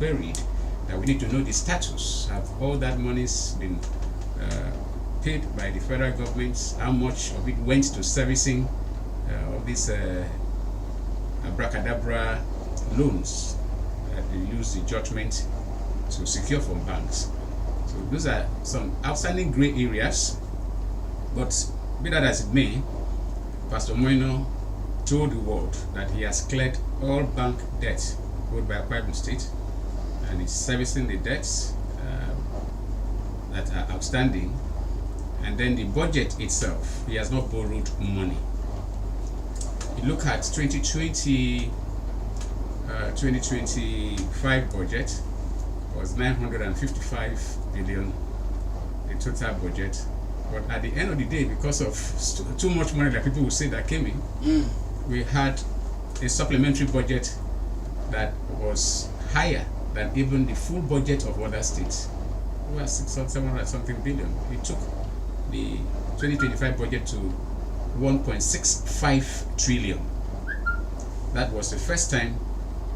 queried that we need to know the status. Have all that monies been paid by the federal government? How much of it went to servicing of these abracadabra loans that they use the judgment to secure from banks? So those are some outstanding gray areas, but be that as it may, Pastor Moino told the world that he has cleared all bank debts owed by Akwa Ibom State and is servicing the debts that are outstanding. And then the budget itself, he has not borrowed money. You look at 2025 budget was 955 billion, the total budget. But at the end of the day, because of too much money that people will say that came in, we had a supplementary budget that was higher than even the full budget of other states. It was 700 something billion. We took the 2025 budget to 1.65 trillion. That was the first time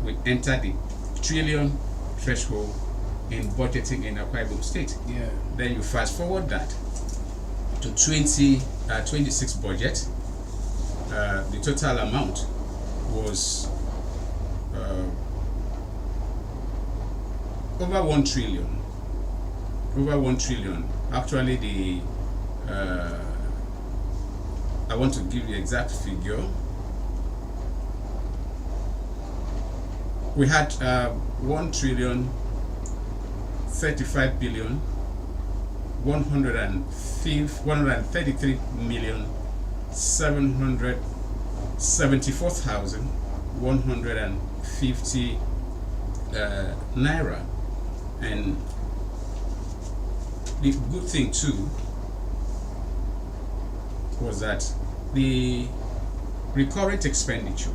we entered the trillion threshold in budgeting in Akwa Ibom State. Yeah. Then you fast forward that to 26 budget. The total amount was over 1 trillion. Over 1 trillion. Actually, the I want to give you the exact figure. We had 1 trillion 35 billion 133 million 774,150 naira. And the good thing too was that the recurrent expenditure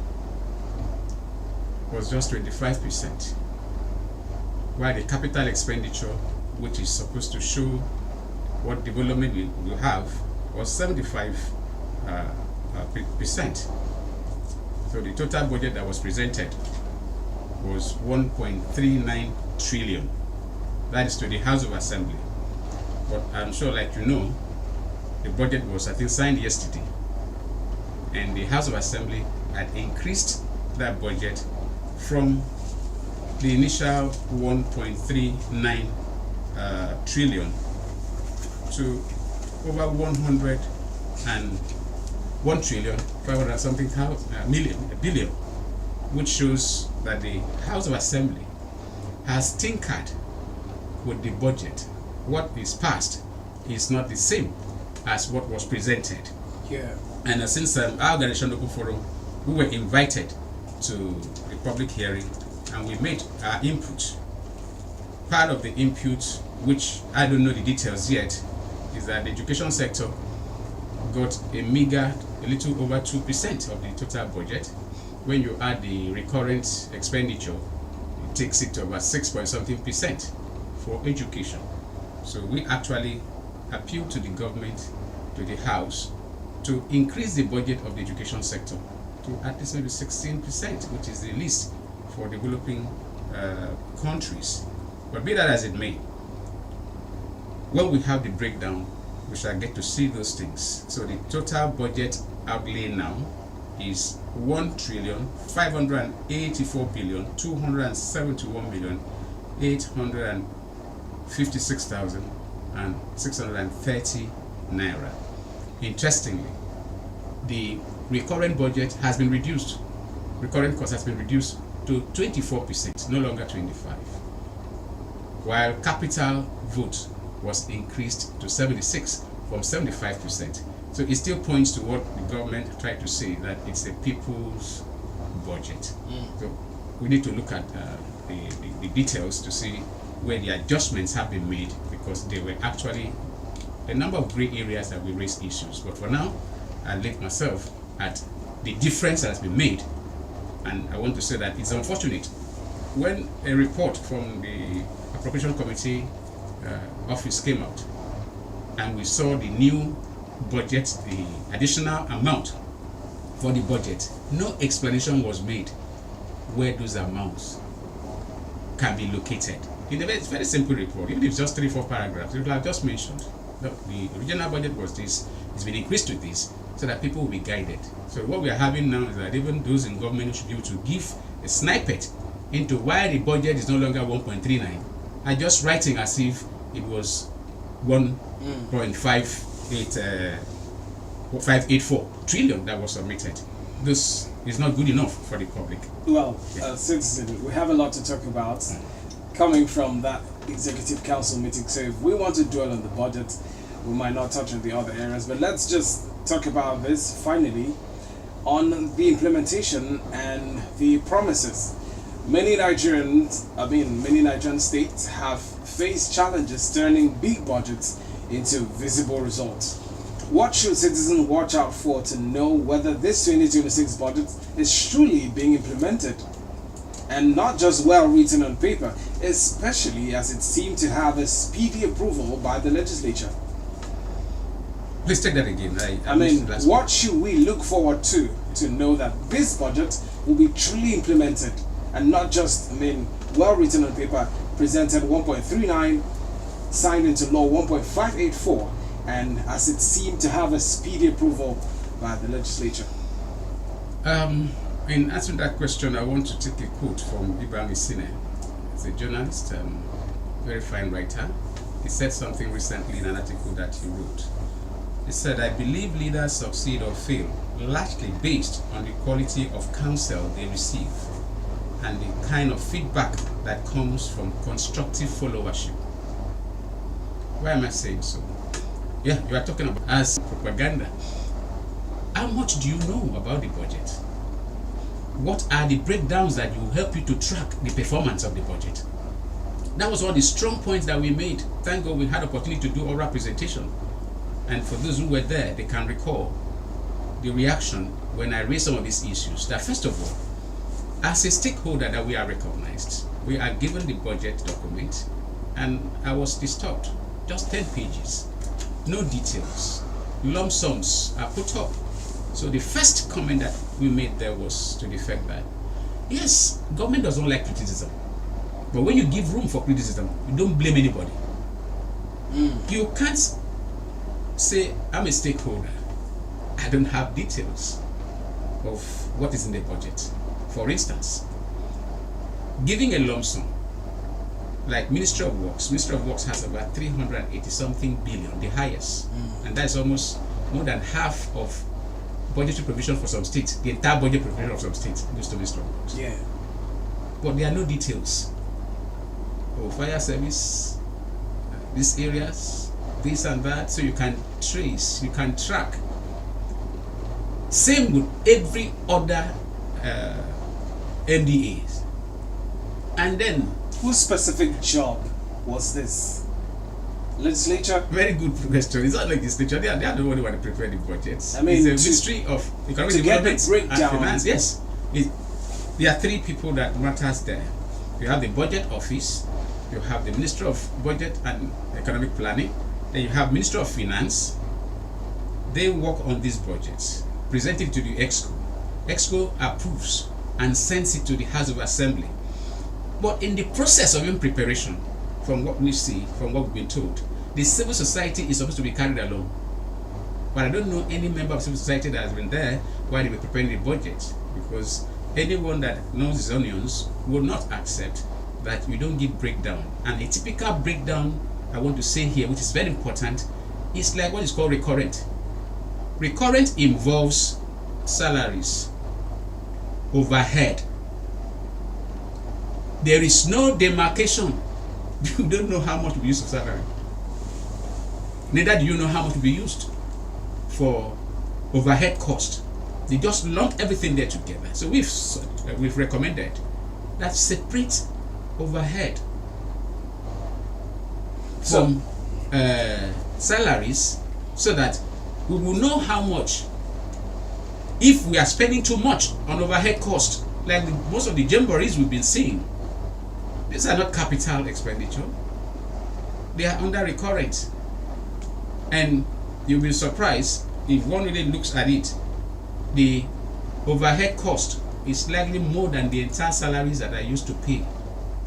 was just 25%, while the capital expenditure, which is supposed to show what development we will have, was 75%. So the total budget that was presented was 1.39 trillion. That is to the House of Assembly. But I'm sure, like you know, the budget was, I think, signed yesterday, and the House of Assembly had increased that budget from the initial 1.39 trillion to over 101 trillion 500 something billion, which shows that the House of Assembly has tinkered with the budget. What is passed is not the same as what was presented. Yeah. And since our organization Open Forum, we were invited to the public hearing and we made our input. Part of the input, which I don't know the details yet, is that the education sector got a meager, a little over 2% of the total budget. When you add the recurrent expenditure, it takes it to about 6% for education. So we actually appeal to the government, to the House, to increase the budget of the education sector to at least maybe 16%, which is the least for developing countries. But be that as it may, when we have the breakdown, we shall get to see those things. So the total budget outlay now is 1,584,271,856,630 naira. Interestingly, the recurrent budget has been reduced. Recurrent cost has been reduced to 24%, no longer 25%. While capital vote was increased to 76% from 75%. So it still points to what the government tried to say, that it's a people's budget. So we need to look at the details to see where the adjustments have been made, because there were actually a number of gray areas that we raised issues. But for now, I leave myself at the difference that has been made, and I want to say that it's unfortunate when a report from the Appropriation Committee office came out and we saw the new budget, the additional amount for the budget. No explanation was made where those amounts can be located. In a very, very simple report, even if it's just 3-4 paragraphs, it will have just mentioned the original budget was this, it's been increased to this, so that people will be guided. So what we are having now is that even those in government should be able to give a snippet into why the budget is no longer 1.39, and just writing as if it was 1.584 trillion that was submitted. This is not good enough for the public. Well, citizen, we have a lot to talk about coming from that executive council meeting. So if we want to dwell on the budget, we might not touch on the other areas, but let's just talk about this finally on the implementation and the promises. Many Nigerian states have faced challenges turning big budgets into visible results. What should citizens watch out for to know whether this 2026 budget is truly being implemented and not just well written on paper, especially as it seemed to have a speedy approval by the legislature? Please take that again. What should we look forward to know that this budget will be truly implemented and not just, well written on paper, presented 1.39, signed into law 1.584, and as it seemed to have a speedy approval by the legislature? In answering that question, I want to take a quote from Ibrahim Isine. He's a journalist, very fine writer. He said something recently in an article that he wrote. He said, "I believe leaders succeed or fail largely based on the quality of counsel they receive and the kind of feedback that comes from constructive followership." Why am I saying so? Yeah, you are talking about as propaganda. How much do you know about the budget? What are the breakdowns that will help you to track the performance of the budget? That was all the strong points that we made. Thank God we had opportunity to do oral presentation. And for those who were there, they can recall the reaction when I raised some of these issues. That first of all, as a stakeholder that we are recognized, we are given the budget document, and I was disturbed. Just 10 pages, no details, lump sums are put up. So the first comment that we made there was to the effect that, yes, government doesn't like criticism, but when you give room for criticism, you don't blame anybody. You can't say, I'm a stakeholder, I don't have details of what is in the budget. For instance, giving a lump sum, like Ministry of Works has about 380 something billion, the highest, and that's almost more than half of budgetary provision for some states. The entire budget provision of some states goes to Ministry of Works. Yeah. But there are no details. Fire service, these areas, this and that, so you can trace, you can track. Same with every other MDAs. And then, whose specific job was this? Legislature? Very good question. It's not legislature. They are the one who want to prepare the budgets. I mean, it's a Ministry of Economic Development and Finance. Yes. There are three people that matters there. You have the Budget Office, you have the Ministry of Budget and Economic Planning, then you have Ministry of Finance. They work on these budgets, present it to the EXCO. EXCO approves and sends it to the House of Assembly. But in the process of preparation, from what we see, from what we've been told, the civil society is supposed to be carried along. But I don't know any member of civil society that has been there while they were preparing the budget, because anyone that knows his onions will not accept that you don't give breakdown. And a typical breakdown I want to say here, which is very important, is like what is called recurrent. Recurrent involves salaries, overhead. There is no demarcation. You don't know how much will be used for salary. Neither do you know how much will be used for overhead cost. They just lump everything there together. So we've recommended that separate overhead from salaries, so that we will know how much. If we are spending too much on overhead cost, like most of the jamborees we've been seeing, these are not capital expenditure. They are under recurrent. And you'll be surprised if one really looks at it. The overhead cost is slightly more than the entire salaries that I used to pay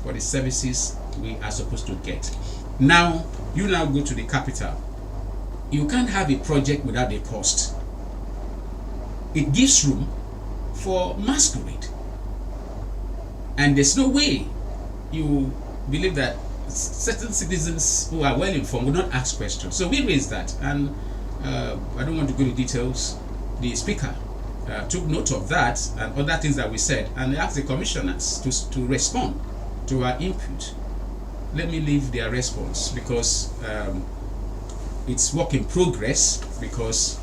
for the services we are supposed to get. Now, you now go to the capital. You can't have a project without a cost. It gives room for masquerade. And there's no way you believe that certain citizens who are well informed will not ask questions. So we raised that, and I don't want to go into details. The speaker took note of that and other things that we said, and asked the commissioners to respond to our input. Let me leave their response, because it's work in progress, because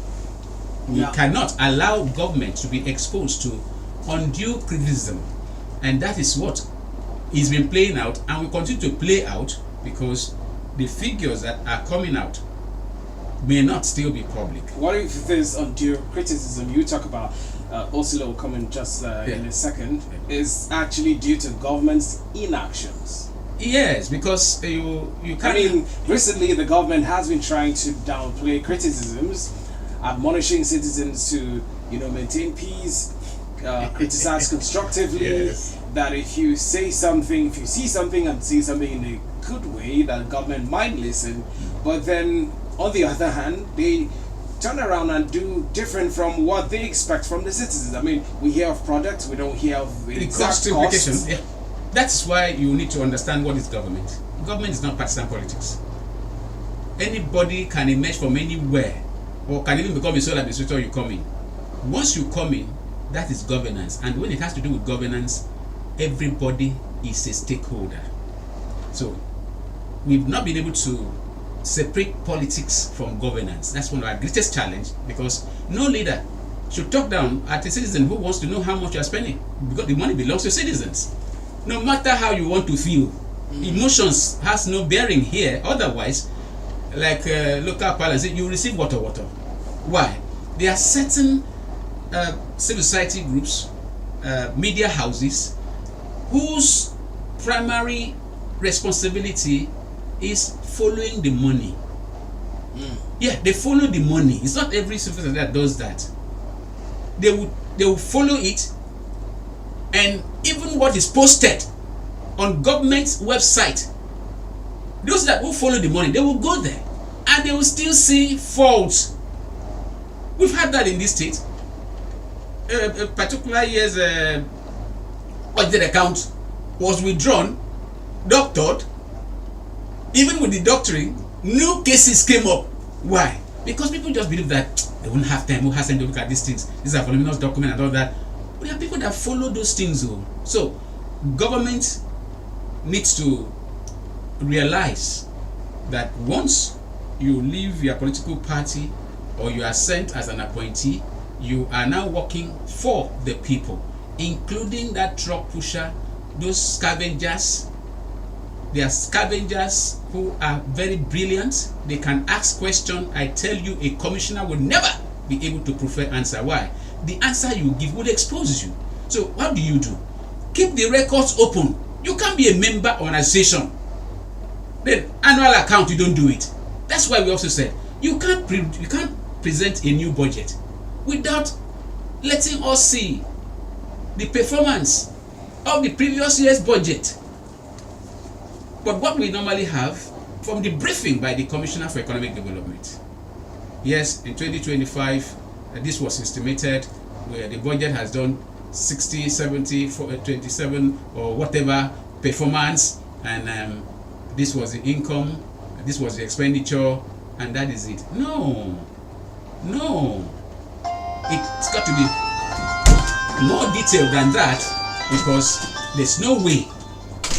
we cannot allow government to be exposed to undue criticism, and that is what is been playing out and will continue to play out, because the figures that are coming out may not still be public. What if there's undue criticism you talk about? Osilo will come in just in a second. Is actually due to government's inactions. Yes, because you can't. I mean, recently the government has been trying to downplay criticisms, admonishing citizens to maintain peace, criticize constructively. Yes. That if you see something and say something in a good way, that government might listen. But then on the other hand, they turn around and do different from what they expect from the citizens. I mean, we hear of projects, we don't hear of the exact costs. Yeah. That's why you need to understand what is government. Government is not partisan politics. Anybody can emerge from anywhere, or can even become a sole administrator. You come in. Once you come in, that is governance. And when it has to do with governance, everybody is a stakeholder. So we've not been able to separate politics from governance. That's one of our greatest challenge, because no leader should talk down at a citizen who wants to know how much you are spending, because the money belongs to citizens. No matter how you want to feel, emotions has no bearing here. Otherwise, like local parlance, you receive water. Why? There are certain civil society groups, media houses, whose primary responsibility is following the money. Yeah, they follow the money. It's not every civil society that does that. They will follow it, and even what is posted on government's website, those that will follow the money, they will go there and they will still see faults. We've had that in this state. A particular year's budget account was withdrawn, doctored. Even with the doctoring, new cases came up. Why? Because people just believe that they won't have time. Who has time to look at these things? These are voluminous documents and all that. But there are people that follow those things, though. So, government needs to realize that once you leave your political party or you are sent as an appointee, you are now working for the people, including that truck pusher, those scavengers. They are scavengers who are very brilliant. They can ask questions. I tell you, a commissioner will never be able to prefer answer. Why? The answer you give will expose you. So what do? Keep the records open. You can't be a member organization. Then annual account, you don't do it. That's why we also said you can't present a new budget without letting us see the performance of the previous year's budget. But what we normally have from the briefing by the Commissioner for Economic Development, yes, in 2025, this was estimated where the budget has done 60, 70, 27 or whatever performance, and this was the income, this was the expenditure, and that is it. No, it's got to be more detailed than that, because there's no way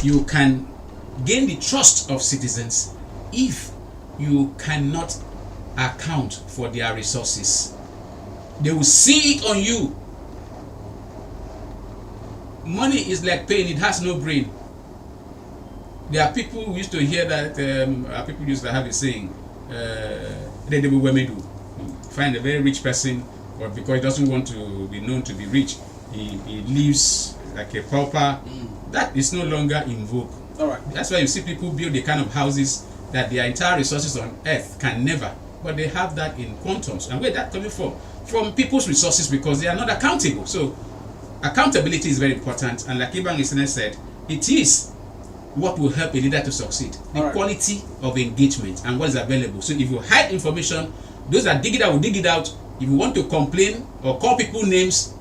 you can gain the trust of citizens if you cannot account for their resources. They will see it on you. Money is like pain, it has no brain. There are people who used to hear that, people used to have a saying, find a very rich person, but because he doesn't want to be known to be rich, he lives like a pauper. That is no longer in vogue. All right. That's why you see people build the kind of houses that their entire resources on earth can never, but they have that in quantums. And where that coming from? From people's resources, because they are not accountable. So accountability is very important, and like Ibang Isene said, it is what will help a leader to succeed? The All right. quality of engagement and what is available. So if you hide information, those that dig it out will dig it out. If you want to complain or call people names,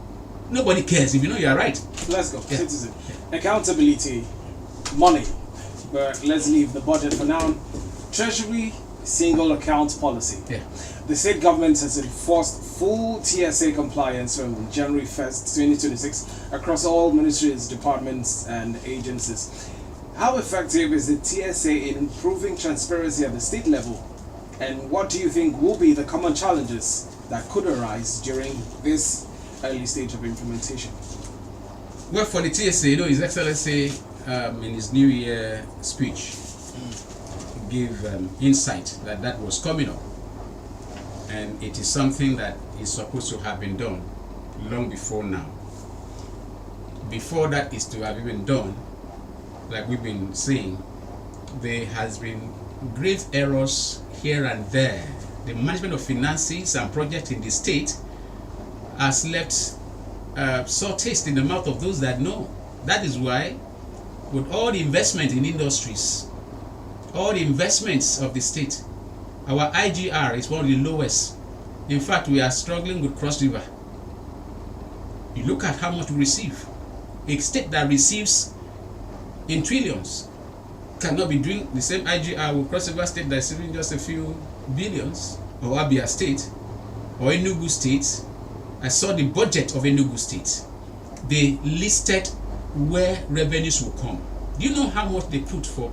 nobody cares if you know you are right. Let's go. Yeah. Citizen. Accountability, money. But let's leave the budget for now. Treasury single account policy. Yeah. The state government has enforced full TSA compliance from January 1st, 2026 across all ministries, departments, and agencies. How effective is the TSA in improving transparency at the state level? And what do you think will be the common challenges that could arise during this early stage of implementation? Well, for the TSA, His Excellency in his New Year speech gave insight that was coming up. And it is something that is supposed to have been done long before now. Before that is to have even done, like we've been saying, there has been grave errors here and there. The management of finances and projects in the state has left sore taste in the mouth of those that know. That is why, with all the investment in industries, all the investments of the state, our IGR is one of the lowest. In fact, we are struggling with Cross River. You look at how much we receive. A state that receives in trillions cannot be doing the same IGR with Cross River State that's receiving just a few billions, or Abia State, or Enugu State. I saw the budget of Enugu State. They listed where revenues will come. Do you know how much they put for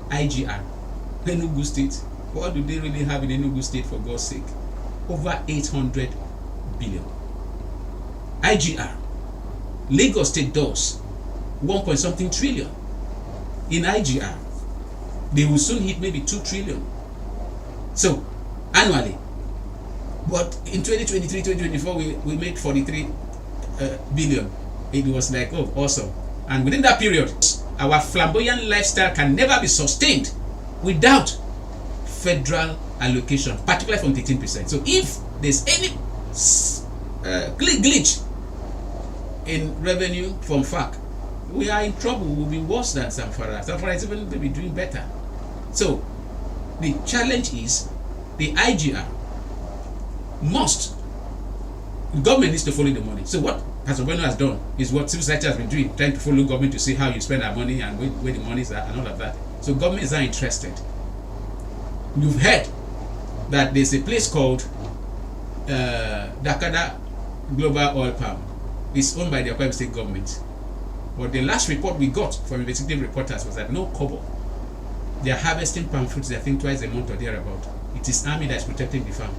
IGR? Enugu State. What do they really have in Enugu State, for God's sake? Over 800 billion. IGR. Lagos State does 1.something trillion in IGR. They will soon hit maybe 2 trillion. So, annually. But in 2023-2024, we made 43 billion. It was like, oh, awesome. And within that period, our flamboyant lifestyle can never be sustained without federal allocation, particularly from 13%. So if there's any glitch in revenue from FAC, we are in trouble. We'll be worse than Zamfara. Zamfara is even maybe doing better. So the challenge is the IGR the government needs to follow the money. So what Pastor Bueno has done is what civil society has been doing, trying to follow government to see how you spend our money and where the money is at and all of that. So government is not interested. You've heard that there's a place called Dakada Global Oil Palm. It's owned by the Enquiry state government. But the last report we got from investigative reporters was that no kobo. They are harvesting palm fruits, I think, twice a month or thereabout. It is army that is protecting the farm.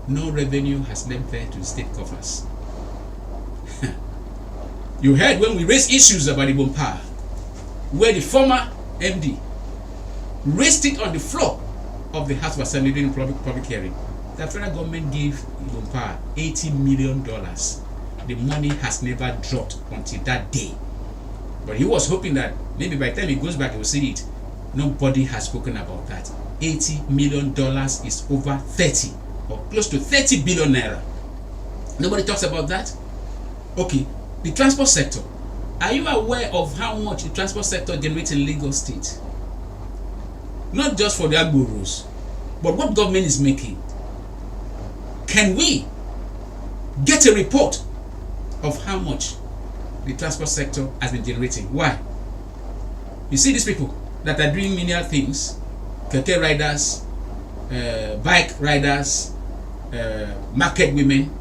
No revenue has left there to the state coffers. You heard when we raised issues about the Bompar, where the former MD raised it on the floor of the House of Assembly during public hearing. The federal government gave Bompar $80 million. The money has never dropped until that day. But he was hoping that maybe by the time he goes back, he will see it. Nobody has spoken about that. $80 million is over 30 or close to 30 billion naira. Nobody talks about that. Okay, the transport sector. Are you aware of how much the transport sector generates in Lagos State? Not just for the Agboros, but what government is making. Can we get a report of how much the transport sector has been generating? Why? You see these people that are doing menial things, keke riders, bike riders, market women,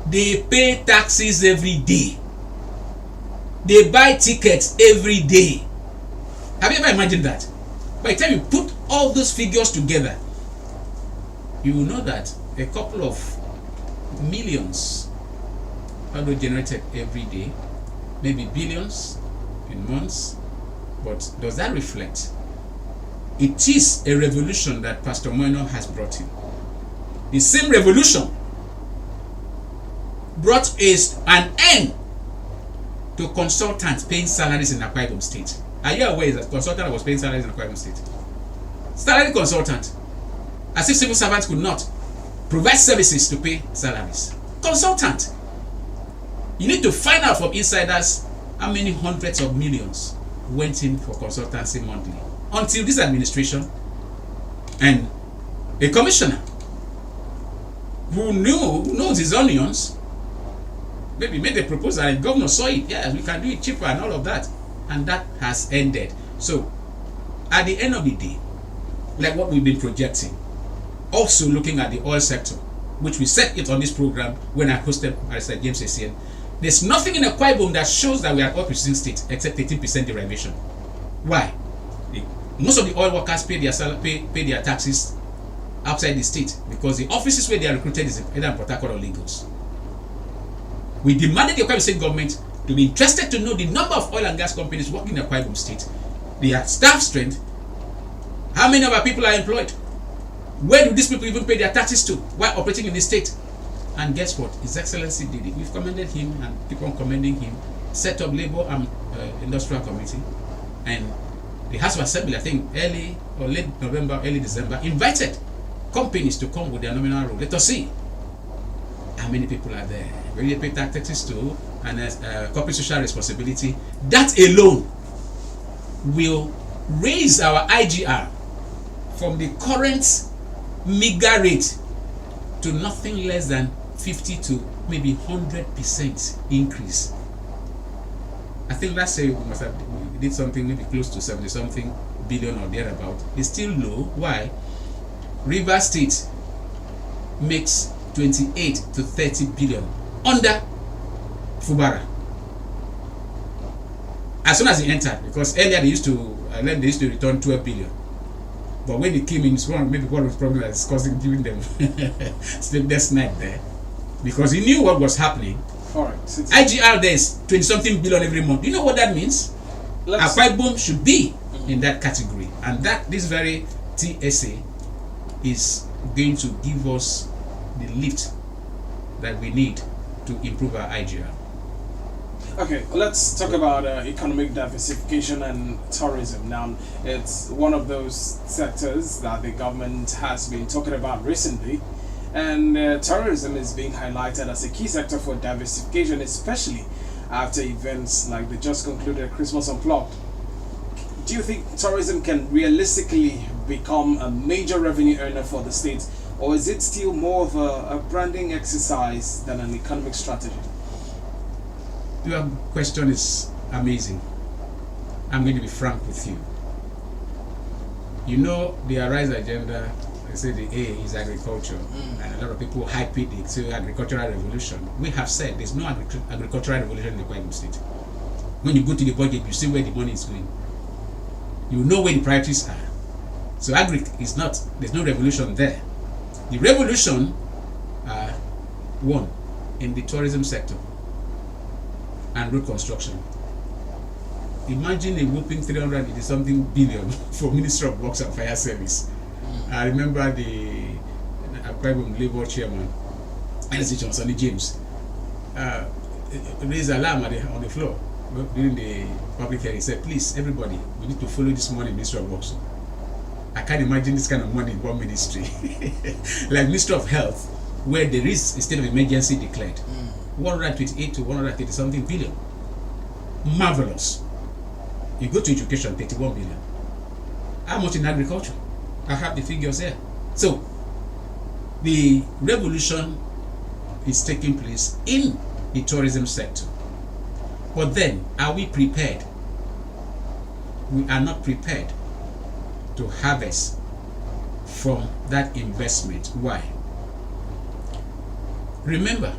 they pay taxes every day. They buy tickets every day. Have you ever imagined that? By the time you put all those figures together, you will know that a couple of millions are generated every day, maybe billions in months. But does that reflect? It is a revolution that Pastor Moino has brought in. The same revolution brought an end to consultants paying salaries in Akwa Ibom State. Are you aware that consultant was paying salaries in Akwa Ibom State? Salary consultant. As if civil servants could not provide services to pay salaries. Consultant. You need to find out from insiders how many hundreds of millions went in for consultancy monthly until this administration and a commissioner who knows his onions maybe made a proposal and the governor saw it. Yeah, we can do it cheaper and all of that, and that has ended. So at the end of the day, like what we've been projecting, also looking at the oil sector, which we said it on this program when I hosted Mr. James Essien, there's nothing in Akwa Ibom that shows that we are an oil-producing state except 18% derivation. Why? Most of the oil workers pay their taxes outside the state because the offices where they are recruited is either in Port Harcourt or Lagos. We demanded the Akwa Ibom State government to be interested to know the number of oil and gas companies working in Akwa Ibom State, their staff strength, how many of our people are employed, where do these people even pay their taxes to while operating in the state? And guess what? His Excellency did it. We've commended him and keep on commending him. Set up Labour and Industrial Committee, and the House of Assembly, I think early or late November, early December, invited companies to come with their nominal role. Let us see how many people are there. Where they pay taxes to, and corporate social responsibility. That alone will raise our IGR from the current meager rate to nothing less than 50 to maybe 100% increase. I think last year we did something maybe close to 70 something billion or thereabout. It's still low. Why? River State makes 28 to 30 billion under Fubara. As soon as he entered, because earlier they used to return 12 billion. But when he came in, it's maybe one of the problems that's causing giving them sleepless night there, because he knew what was happening. All right, IGR there is 20 something billion every month. You know what that means? Akwa Ibom should be in that category, and that this very TSA is going to give us the lift that we need to improve our IGR. Okay, let's talk about economic diversification and tourism. Now, it's one of those sectors that the government has been talking about recently, and tourism is being highlighted as a key sector for diversification, especially after events like the just concluded Christmas Unplugged. Do you think tourism can realistically become a major revenue earner for the state, or is it still more of a branding exercise than an economic strategy? Your question is amazing. I'm going to be frank with you. You know, the Arise agenda, they say the A is agriculture, and a lot of people hype it, they say agricultural revolution. We have said there's no agricultural revolution in the Akwa Ibom State. When you go to the budget, you see where the money is going. You know where the priorities are. So is not, there's no revolution there. The revolution, one, in the tourism sector and road construction. Imagine a whopping 380 something billion for Ministry of Works and Fire Service. I remember the Akwa Ibom Labour Chairman, NSH Sonny James, raised alarm on the floor during the public hearing. He said, please, everybody, we need to follow this money in Ministry of Works. I can't imagine this kind of money in one ministry. Like Ministry of Health, where there is a state of emergency declared. 128 to 130 something billion. Marvelous. You go to education, 31 billion. How much in agriculture? I have the figures here. So, the revolution is taking place in the tourism sector. But then, are we prepared? We are not prepared to harvest from that investment. Why? Remember,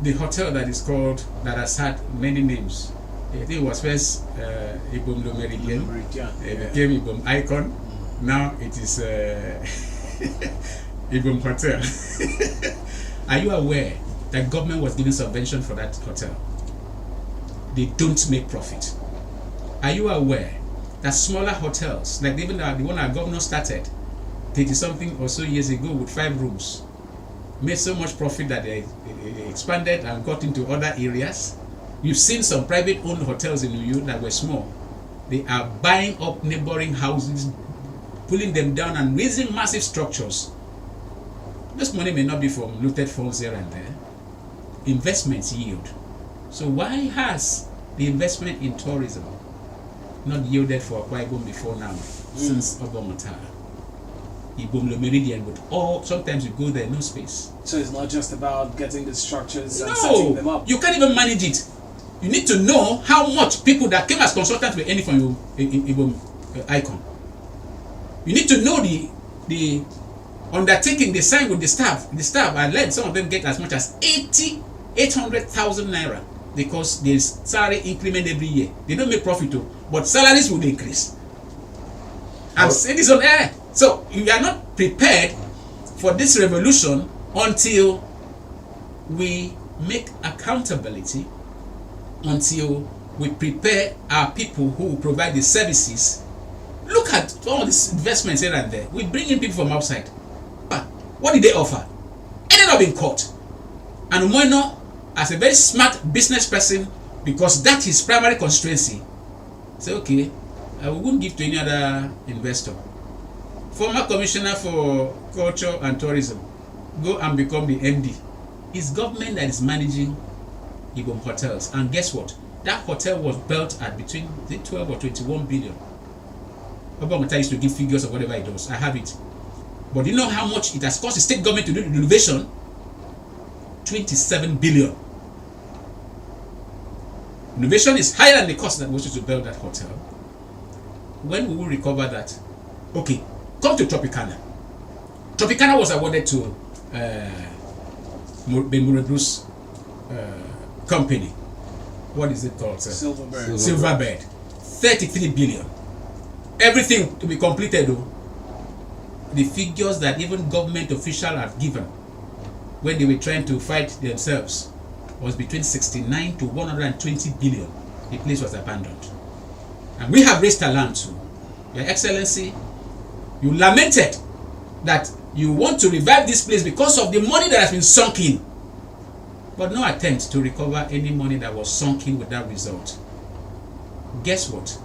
the hotel that has had many names. I think it was first Ibom Le Meridien, it became Ibom Icon. Now it is Ibom Hotel. Are you aware that government was giving subvention for that hotel? They don't make profit. Are you aware that smaller hotels, like even the one our governor started 30 something or so years ago with 5 rooms, made so much profit that they expanded and got into other areas? You've seen some private owned hotels in New York that were small. They are buying up neighboring houses, pulling them down and raising massive structures. This money may not be from looted funds here and there. Investments yield. So why has the investment in tourism not yielded for Akwa Ibom before now, since Obomata. Ibom Lo Meridian, but all sometimes you go there, no space. So it's not just about getting the structures and setting them up. You can't even manage it. You need to know how much people that came as consultants were earning from Ibom Icon. You need to know the undertaking they signed with the staff. The staff, I led some of them get as much as 800,000 naira because there's salary increment every year. They don't make profit too, but salaries will increase. I'm saying this on air. So you are not prepared for this revolution until we make accountability, until we prepare our people who will provide the services. Look at all these investments here and there. We bring in people from outside. What did they offer? Ended up in court. And Moino, as a very smart business person, because that's his primary constituency, say, okay, I won't give to any other investor. Former commissioner for culture and tourism, go and become the MD. It's government that is managing Ibom hotels. And guess what? That hotel was built at between 12 or 21 billion. Obama used to give figures of whatever it does. I have it. But do you know how much it has cost the state government to do the renovation? 27 billion. Renovation is higher than the cost that was used to build that hotel. When we will recover that? Okay, come to Tropicana. Tropicana was awarded to Murebru's company. What is it called, sir? Silverbird. 33 billion. Everything to be completed though. The figures that even government officials have given when they were trying to fight themselves was between 69 to 120 billion. The place was abandoned. And we have raised alarm too. Your Excellency, you lamented that you want to revive this place because of the money that has been sunk in. But no attempt to recover any money that was sunk in with that result. Guess what?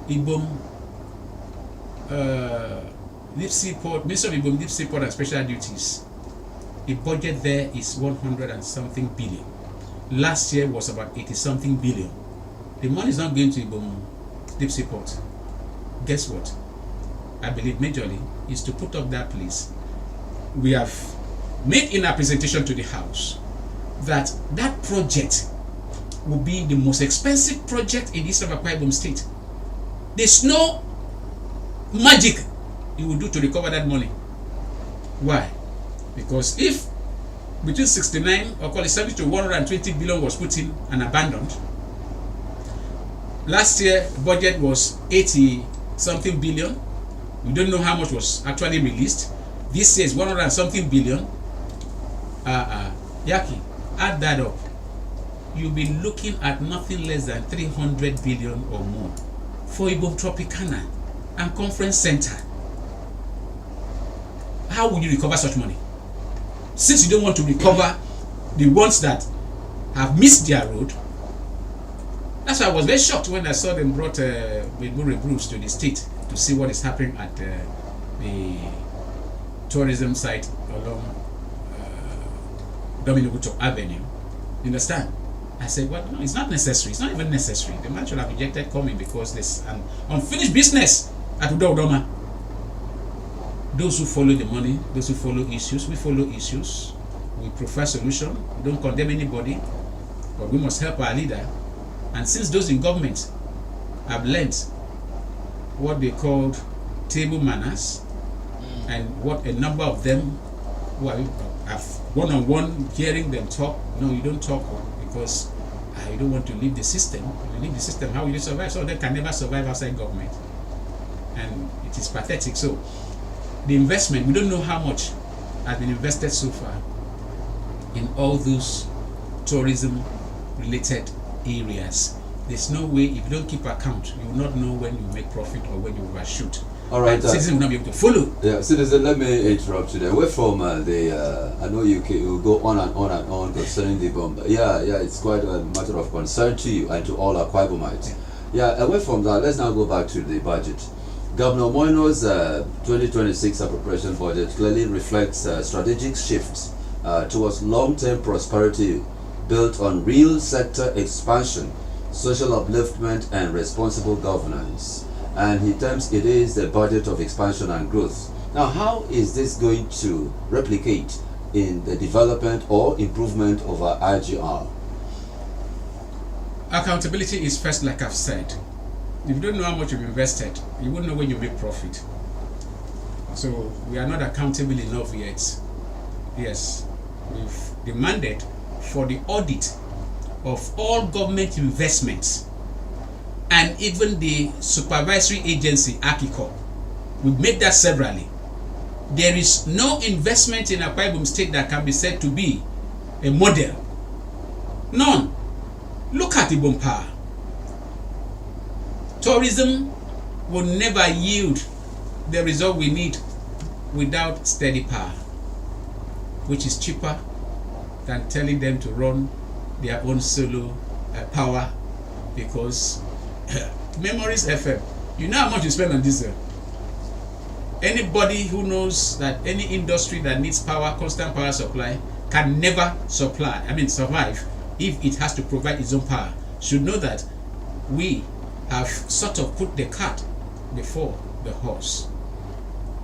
Ibom Deep Seaport, Ministry of Ibom Deep Seaport and Special Duties, the budget there is 100 and something billion. Last year was about 80 something billion. The money is not going to Ibom Deep Seaport. Guess what? I believe majorly is to put up that place. We have made in our presentation to the House that that project will be the most expensive project in the east of Akwa Ibom State. There's no magic you will do to recover that money. Why? Because if between 69 or call it 70 to 120 billion was put in and abandoned, last year budget was 80 something billion. We don't know how much was actually released. This year is 100 and something billion. Yaki, add that up. You'll be looking at nothing less than 300 billion or more for Ibom Tropicana and Conference Center. How would you recover such money? Since you don't want to recover the ones that have missed their road. That's why I was very shocked when I saw them brought Murebru's to the state to see what is happening at the tourism site along Dominic Avenue. You understand? I said, well, no, it's not necessary. It's not even necessary. The man should have rejected coming because there's an unfinished business at Udoma. Those who follow the money, those who follow issues, we follow issues. We prefer solution. We don't condemn anybody, but we must help our leader. And since those in government have learned what they called table manners, and what a number of them who have one-on-one hearing them talk, no, you don't talk because you don't want to leave the system. You leave the system, how will you survive? So they can never survive outside government. And it is pathetic. So the investment, we don't know how much has been invested so far in all those tourism related areas. There's no way, if you don't keep account, you will not know when you make profit or when you overshoot. All right, citizens will not be able to follow. Yeah, citizen, let me interrupt you there. Away from I know you go on and on and on concerning the bomb. Yeah, it's quite a matter of concern to you and to all our Akwa Ibomites. Yeah, away from that, let's now go back to the budget. Governor Moino's 2026 appropriation budget clearly reflects strategic shifts towards long-term prosperity built on real sector expansion social upliftment and responsible governance. And he terms it is the budget of expansion and growth. Now, how is this going to replicate in the development or improvement of our IGR? Accountability is first, like I've said. If you don't know how much you've invested, you won't know when you make profit. So we are not accountable enough yet. Yes, we've demanded for the audit of all government investments and even the supervisory agency, AKICO. We've made that severally. There is no investment in Akwa Ibom State that can be said to be a model. None. Look at Ibom Power. Tourism will never yield the result we need without steady power, which is cheaper than telling them to run their own solo power, because Memories FM, you know how much you spend on diesel. Anybody who knows that any industry that needs power, constant power supply, can never survive if it has to provide its own power, should know that we have sort of put the cart before the horse.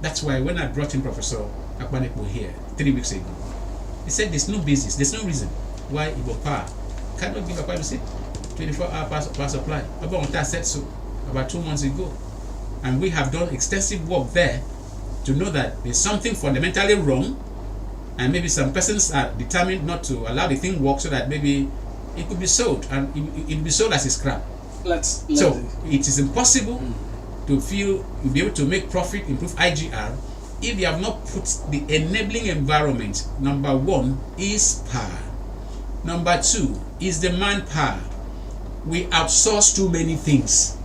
That's why when I brought in Professor Akwanepo here 3 weeks ago, he said there's no basis, there's no reason why Igbo Power cannot give Akwa Ibom State 24-hour power supply. Abba said so about 2 months ago. And we have done extensive work there to know that there's something fundamentally wrong, and maybe some persons are determined not to allow the thing work so that maybe it could be sold, and it will be sold as a scrap. So it is impossible to feel you'll be able to make profit, improve IGR, if you have not put the enabling environment. Number one is power. Number two is the manpower. We outsource too many things.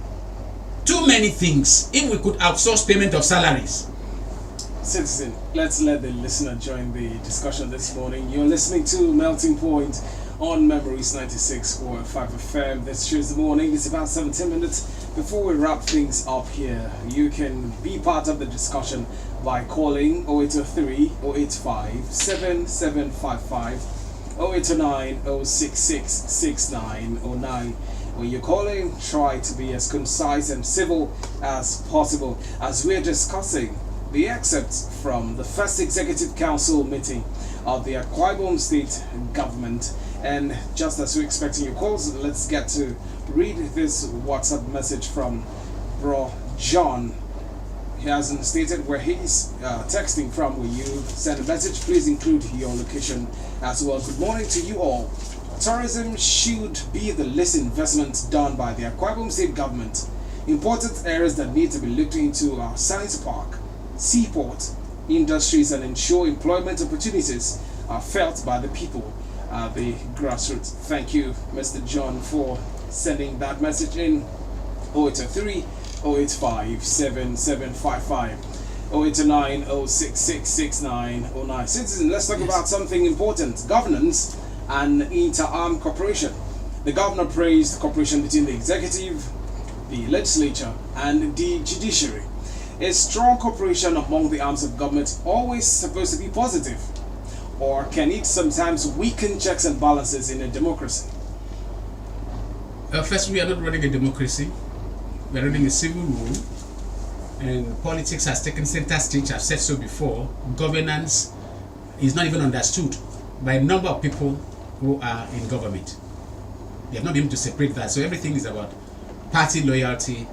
Too many things. If we could outsource payment of salaries. Citizen, let's let the listener join the discussion this morning. You're listening to Melting Point on Memories 96.5 FM. This Tuesday morning. It's about 17 minutes before we wrap things up here. You can be part of the discussion by calling 0803 085 7755 0809 066 6909. When you're calling, try to be as concise and civil as possible as we're discussing the excerpts from the first Executive Council meeting of the Akwa Ibom State government. And just as we're expecting your calls, let's get to read this WhatsApp message from Bro John. He hasn't stated where he's texting from. Will you send a message? Please include your location as well. Good morning to you all. Tourism should be the least investment done by the Akwa Ibom State government. Important areas that need to be looked into are science park, seaport, industries, and ensure employment opportunities are felt by the people, the grassroots. Thank you, Mr. John, for sending that message in. 0803 085 7755 0809 066 6909. Citizen, let's talk about something important: governance and inter-arm cooperation. The governor praised cooperation between the executive, the legislature, and the judiciary. Is strong cooperation among the arms of government always supposed to be positive? Or can it sometimes weaken checks and balances in a democracy? First, we are not running a democracy. We are running a civil rule. And politics has taken center stage. I've said so before. Governance is not even understood by a number of people who are in government. They have not been able to separate that. So everything is about party loyalty,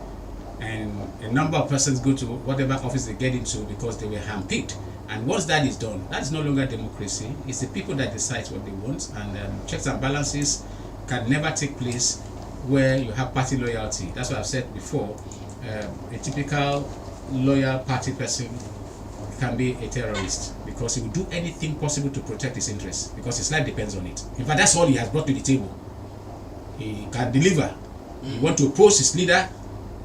and a number of persons go to whatever office they get into because they were handpicked. And once that is done, that's no longer democracy. It's the people that decide what they want, and checks and balances can never take place where you have party loyalty. That's what I've said before. A typical loyal party person can be a terrorist because he will do anything possible to protect his interests because his life depends on it. In fact, that's all he has brought to the table. He can deliver. You want to oppose his leader,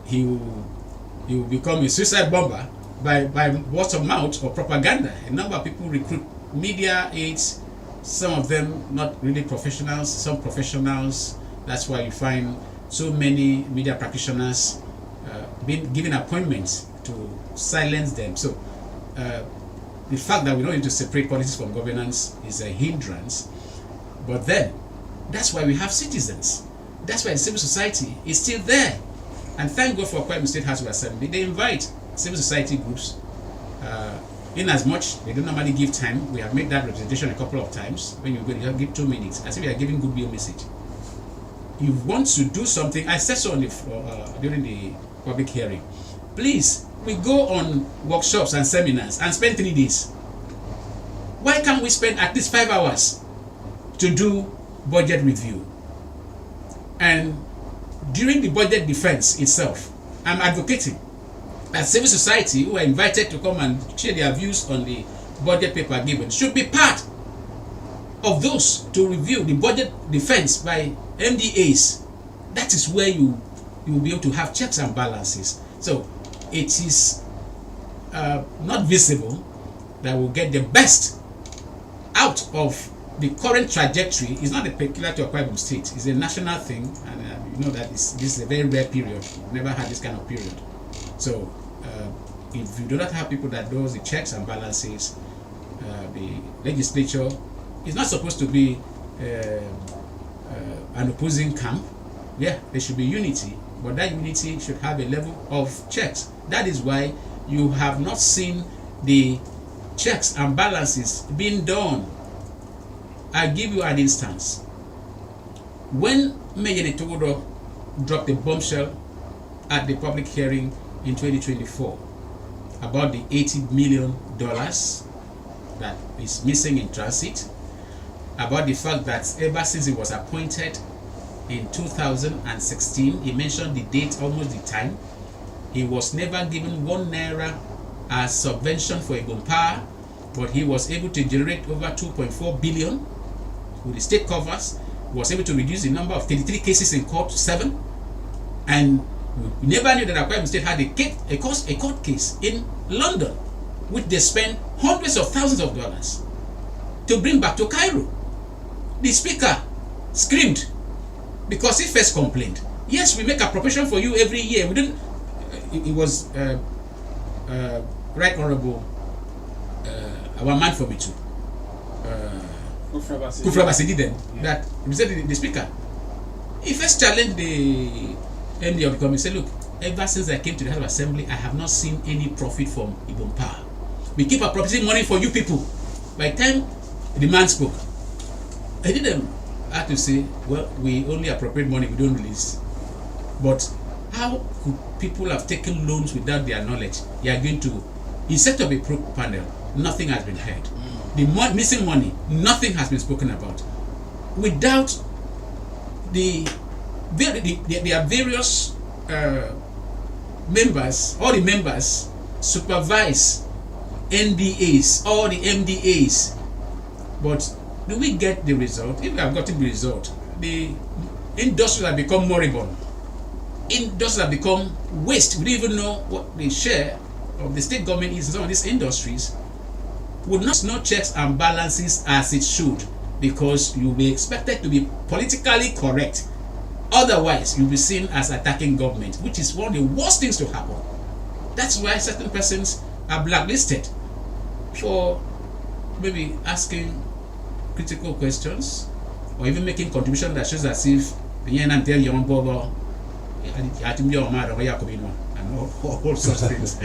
he will become a suicide bomber by word of mouth or propaganda. A number of people recruit media aides, some of them not really professionals, some professionals. That's why you find so many media practitioners being given appointments to silence them. So the fact that we don't need to separate politics from governance is a hindrance. But then, that's why we have citizens. That's why civil society is still there. And thank God for Akwa Ibom State House of Assembly. They invite civil society groups. In as much they don't normally give time. We have made that representation a couple of times. When you go, you give 2 minutes, as if you are giving goodwill message. You want to do something. I said so on the during the public hearing. Please, we go on workshops and seminars and spend 3 days. Why can't we spend at least 5 hours to do budget review? And during the budget defense itself, I'm advocating that civil society, who are invited to come and share their views on the budget paper given, should be part of those to review the budget defense by MDAs. That is where you will be able to have checks and balances. So it is not visible that we'll get the best out of the current trajectory. Is not a peculiar to Akwa Ibom State. It's a national thing, and you know that this is a very rare period. We've never had this kind of period. So if you do not have people that does the checks and balances, the legislature is not supposed to be an opposing camp. Yeah, there should be unity, but that unity should have a level of checks. That is why you have not seen the checks and balances being done. I'll give you an instance. When Mayor Netogodo dropped a bombshell at the public hearing in 2024 about the $80 million that is missing in transit, about the fact that ever since he was appointed in 2016, he mentioned the date, almost the time, he was never given 1 naira as subvention for Ibom Power, but he was able to generate over 2.4 billion with the state covers, was able to reduce the number of 33 cases in court to 7, and we never knew that Akwa Ibom State had a court case in London, which they spent hundreds of thousands of dollars to bring back to Cairo. The speaker screamed because he first complained. Yes, we make appropriation for you every year. We didn't. It was Right Honorable our man for me too. Kufra Basidi then, that represented the speaker. He first challenged the MD of the government. Said, look, ever since I came to the House of Assembly, I have not seen any profit from Ibom Power. We keep appropriating money for you people. By the time the man spoke, I didn't have to say, well, we only appropriate money, we don't release. But how could people have taken loans without their knowledge? You are going to, he set up a pro panel, nothing has been heard. The missing money, nothing has been spoken about. Without there are various members, all the members supervise NDAs, all the MDAs. But do we get the result? If we have gotten the result, the industries have become moribund. Industries have become waste. We don't even know what the share of the state government is in some of these industries. Would not no checks and balances as it should, because you'll be expected to be politically correct. Otherwise, you'll be seen as attacking government, which is one of the worst things to happen. That's why certain persons are blacklisted for maybe asking critical questions or even making contributions that shows as if and all such things.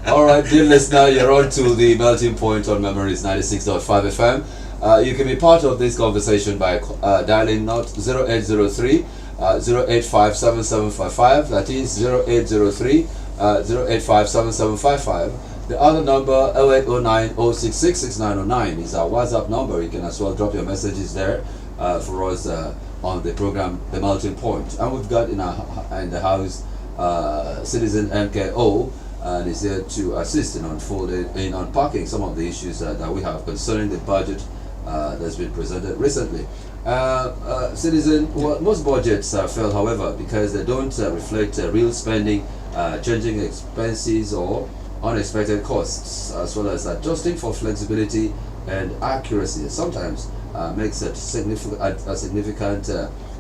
Alright, dear listener, you're on to the melting point on Memories 96.5 FM. You can be part of this conversation by dialing not 0803 085 7755. That is 0803 085 7755. The other number 0809 066 6909 is our WhatsApp number. You can as well drop your messages there for us on the program The Melting Point. And we've got in the house Citizen NKO, and is there to assist in unpacking some of the issues that we have concerning the budget that's been presented recently. Citizen, well, most budgets fail, however, because they don't reflect real spending, changing expenses or unexpected costs, as well as adjusting for flexibility and accuracy. Sometimes makes a significant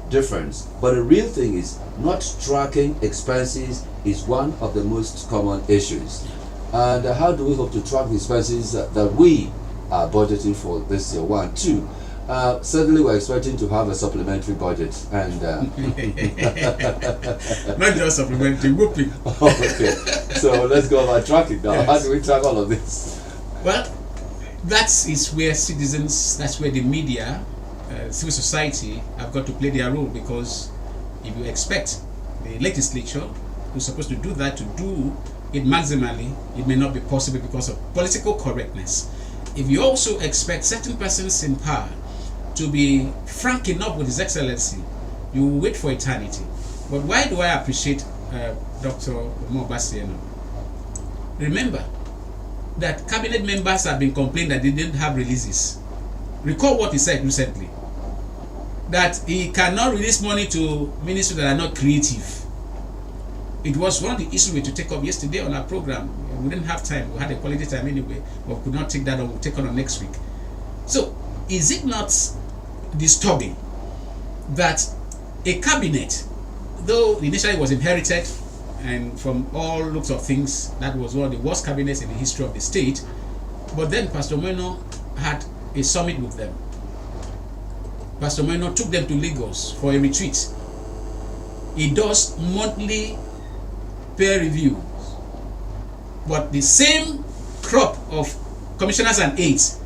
difference. But the real thing is, not tracking expenses is one of the most common issues. And how do we hope to track the expenses that we are budgeting for this year? 1, 2. Certainly, we're expecting to have a supplementary budget, and not just supplementary, whooping. okay. So let's go about tracking now. Yes. How do we track all of this? Well, that is where citizens, that's where the media, civil society have got to play their role, because if you expect the legislature, who's supposed to do that, to do it maximally, it may not be possible because of political correctness. If you also expect certain persons in power to be frank enough with His Excellency, you will wait for eternity. But why do I appreciate Dr. Mobasieno? Remember that cabinet members have been complaining that they didn't have releases. Recall what he said recently, that he cannot release money to ministries that are not creative. It was one of the issues we had to take up yesterday on our program. We didn't have time. We had a quality time anyway, but we could not take that on. We'll take on next week. So, is it not disturbing that a cabinet, though initially it was inherited and from all looks of things, that was one of the worst cabinets in the history of the state, but then Pastor Moeno had a summit with them. Pastor Moeno took them to Lagos for a retreat. He does monthly peer reviews, but the same crop of commissioners and aides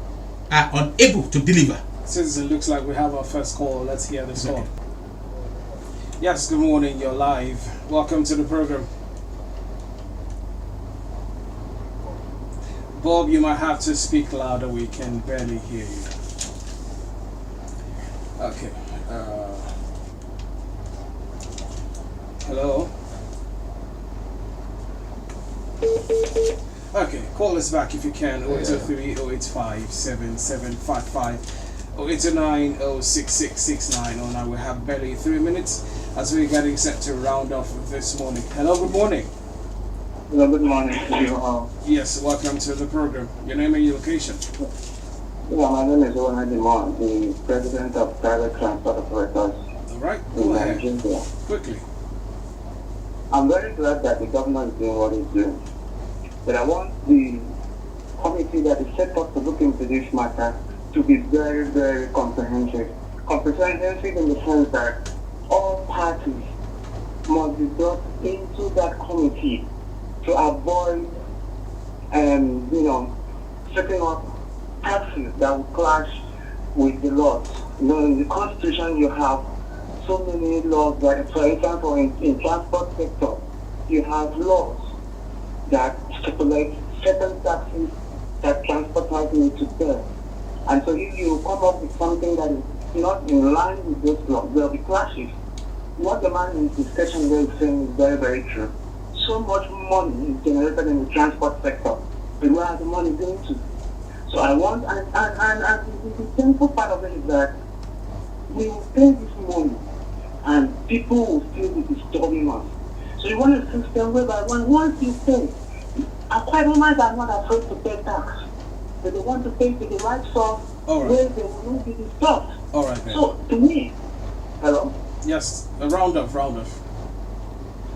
are unable to deliver. Since it looks like we have our first call, let's hear this Okay. call. Yes, good morning, you're live. Welcome to the program. Bob, you might have to speak louder, we can barely hear you. Okay. Hello? Okay, call us back if you can. 0803 085 7755 0829 06669. Oh, now we have barely 3 minutes as we're getting set to round off this morning. Hello, good morning. Hello, good morning to you all. Yes, welcome to the program. Your name and your location. Yeah, my name is Owen Adimon, the president of Private Transport Operators Alright, in go ahead. Nigeria. Quickly. I'm very glad that the government is doing what it's doing. But I want the committee that is set up to look into this matter to be very, very comprehensive. Comprehensive in the sense that all parties must be brought into that committee to avoid, setting up taxes that will clash with the laws. In the Constitution you have so many laws that, for example, in transport sector, you have laws that stipulate certain taxes that transporters need to pay. And so if you come up with something that is not in line with those laws, there will be clashes. What the man in the discussion is saying is very, very true. So much money is generated in the transport sector, but where are the money going to? So I want, and the simple part of it is that we will pay this money and people will still be disturbing us. So you want a system whereby once you pay, acquirers are not afraid to pay tax, but they want to pay to the right source where they will not be disturbed. Alright, then. So to me, hello? Yes, a round off.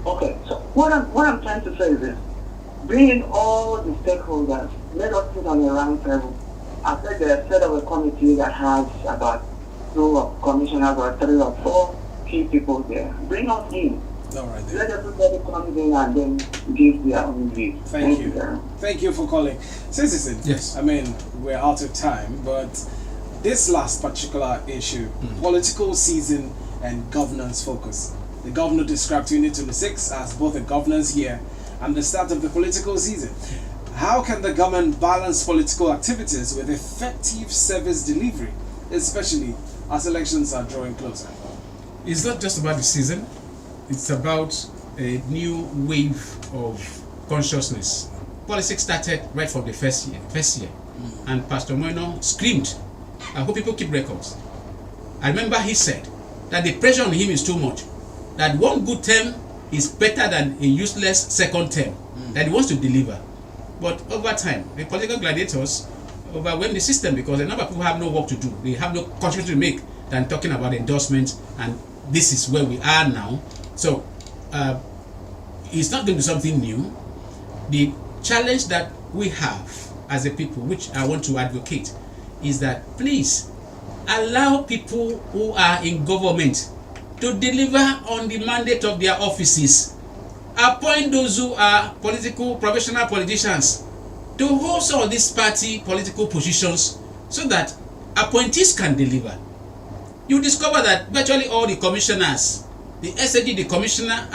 Okay, so what I'm trying to say is this. Bring in all the stakeholders. Let us sit on a round table. I said there's a set of a committee that has about 2 commissioners or 3 or 4 key people there. Bring us in. Alright, then. Let everybody come in and then give their own view. Thank you. Darren. Thank you for calling. Citizen, Yes. I mean, we're out of time, but this last particular issue, political season and governance focus. The governor described 2026 as both a governance year and the start of the political season. How can the government balance political activities with effective service delivery, especially as elections are drawing closer? It's not just about the season, it's about a new wave of consciousness. Politics started right from the first year. And Pastor Moeno screamed. I hope people keep records. I remember he said that the pressure on him is too much, that one good term is better than a useless second term, that he wants to deliver. But over time, the political gladiators overwhelm the system because a number of people have no work to do. They have no contribution to make than talking about endorsements, and this is where we are now. So it's not going to be something new. The challenge that we have as a people, which I want to advocate, is that please allow people who are in government to deliver on the mandate of their offices. Appoint those who are professional politicians to hold some of these party political positions so that appointees can deliver. You discover that virtually all the commissioners, the SAG, the commissioner, are